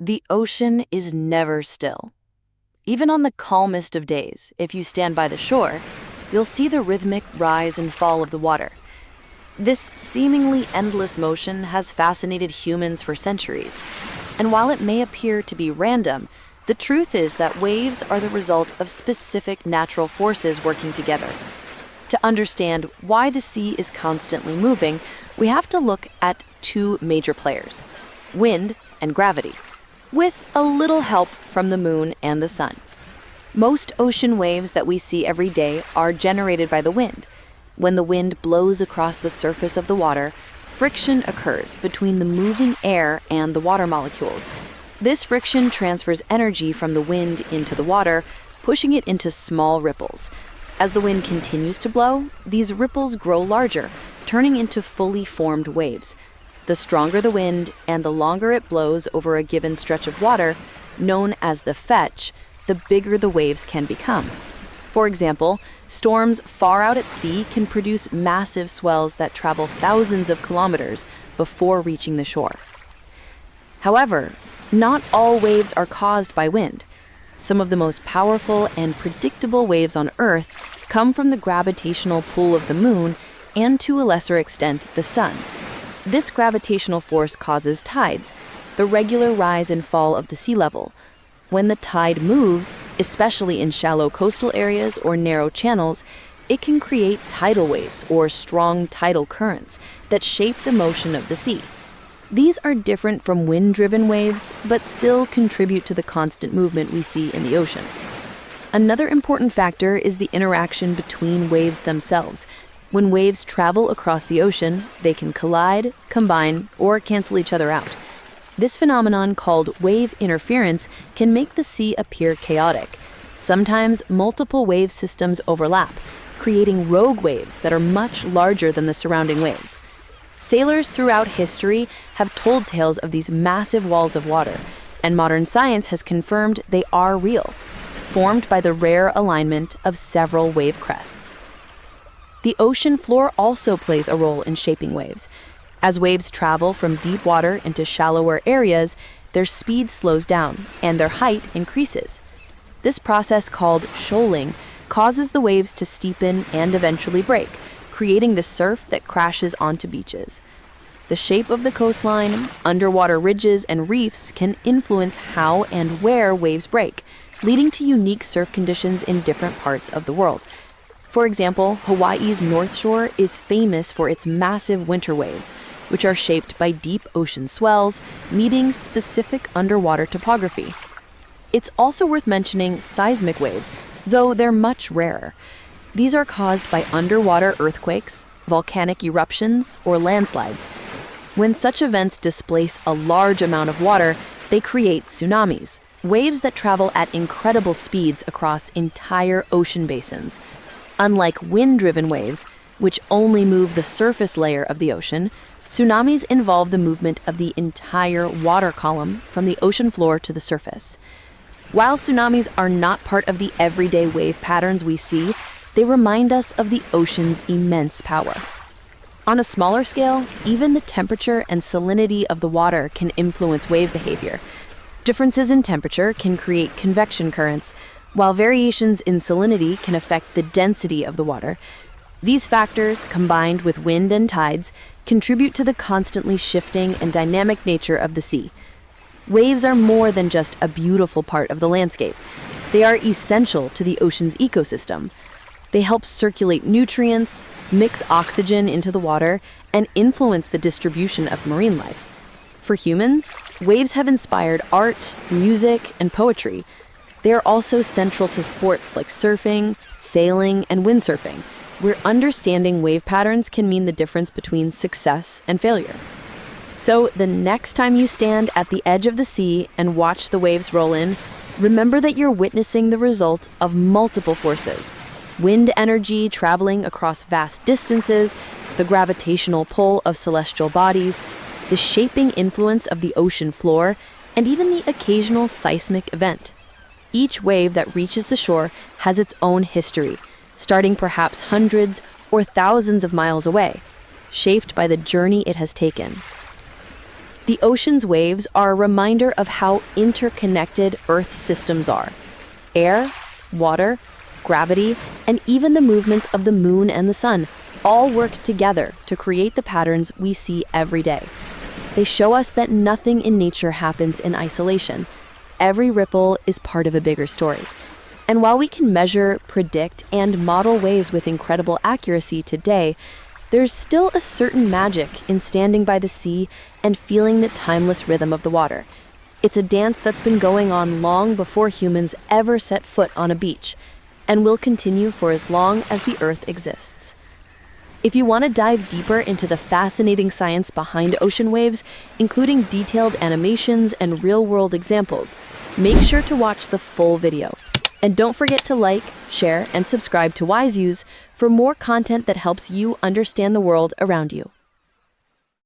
The ocean is never still. Even on the calmest of days, if you stand by the shore, you'll see the rhythmic rise and fall of the water. This seemingly endless motion has fascinated humans for centuries, and while it may appear to be random, the truth is that waves are the result of specific natural forces working together. To understand why the sea is constantly moving, we have to look at two major players: wind and gravity, with a little help from the moon and the sun. Most ocean waves that we see every day are generated by the wind. When the wind blows across the surface of the water, friction occurs between the moving air and the water molecules. This friction transfers energy from the wind into the water, pushing it into small ripples. As the wind continues to blow, these ripples grow larger, turning into fully formed waves. The stronger the wind and the longer it blows over a given stretch of water, known as the fetch, the bigger the waves can become. For example, storms far out at sea can produce massive swells that travel thousands of kilometers before reaching the shore. However, not all waves are caused by wind. Some of the most powerful and predictable waves on Earth come from the gravitational pull of the moon and, to a lesser extent, the sun. This gravitational force causes tides, the regular rise and fall of the sea level. When the tide moves, especially in shallow coastal areas or narrow channels, it can create tidal waves or strong tidal currents that shape the motion of the sea. These are different from wind-driven waves, but still contribute to the constant movement we see in the ocean. Another important factor is the interaction between waves themselves. When waves travel across the ocean, they can collide, combine, or cancel each other out. This phenomenon, called wave interference, can make the sea appear chaotic. Sometimes multiple wave systems overlap, creating rogue waves that are much larger than the surrounding waves. Sailors throughout history have told tales of these massive walls of water, and modern science has confirmed they are real, formed by the rare alignment of several wave crests. The ocean floor also plays a role in shaping waves. As waves travel from deep water into shallower areas, their speed slows down and their height increases. This process, called shoaling, causes the waves to steepen and eventually break, creating the surf that crashes onto beaches. The shape of the coastline, underwater ridges, and reefs can influence how and where waves break, leading to unique surf conditions in different parts of the world. For example, Hawaii's North Shore is famous for its massive winter waves, which are shaped by deep ocean swells, meeting specific underwater topography. It's also worth mentioning seismic waves, though they're much rarer. These are caused by underwater earthquakes, volcanic eruptions, or landslides. When such events displace a large amount of water, they create tsunamis, waves that travel at incredible speeds across entire ocean basins. Unlike wind-driven waves, which only move the surface layer of the ocean, tsunamis involve the movement of the entire water column from the ocean floor to the surface. While tsunamis are not part of the everyday wave patterns we see, they remind us of the ocean's immense power. On a smaller scale, even the temperature and salinity of the water can influence wave behavior. Differences in temperature can create convection currents, while variations in salinity can affect the density of the water. These factors, combined with wind and tides, contribute to the constantly shifting and dynamic nature of the sea. Waves are more than just a beautiful part of the landscape. They are essential to the ocean's ecosystem. They help circulate nutrients, mix oxygen into the water, and influence the distribution of marine life. For humans, waves have inspired art, music, and poetry. They are also central to sports like surfing, sailing, and windsurfing, where understanding wave patterns can mean the difference between success and failure. So the next time you stand at the edge of the sea and watch the waves roll in, remember that you're witnessing the result of multiple forces: wind energy traveling across vast distances, the gravitational pull of celestial bodies, the shaping influence of the ocean floor, and even the occasional seismic event. Each wave that reaches the shore has its own history, starting perhaps hundreds or thousands of miles away, shaped by the journey it has taken. The ocean's waves are a reminder of how interconnected Earth systems are. Air, water, gravity, and even the movements of the moon and the sun all work together to create the patterns we see every day. They show us that nothing in nature happens in isolation. Every ripple is part of a bigger story. And while we can measure, predict, and model waves with incredible accuracy today, there's still a certain magic in standing by the sea and feeling the timeless rhythm of the water. It's a dance that's been going on long before humans ever set foot on a beach, and will continue for as long as the Earth exists. If you want to dive deeper into the fascinating science behind ocean waves, including detailed animations and real-world examples, make sure to watch the full video. And don't forget to like, share, and subscribe to Wiseuse for more content that helps you understand the world around you.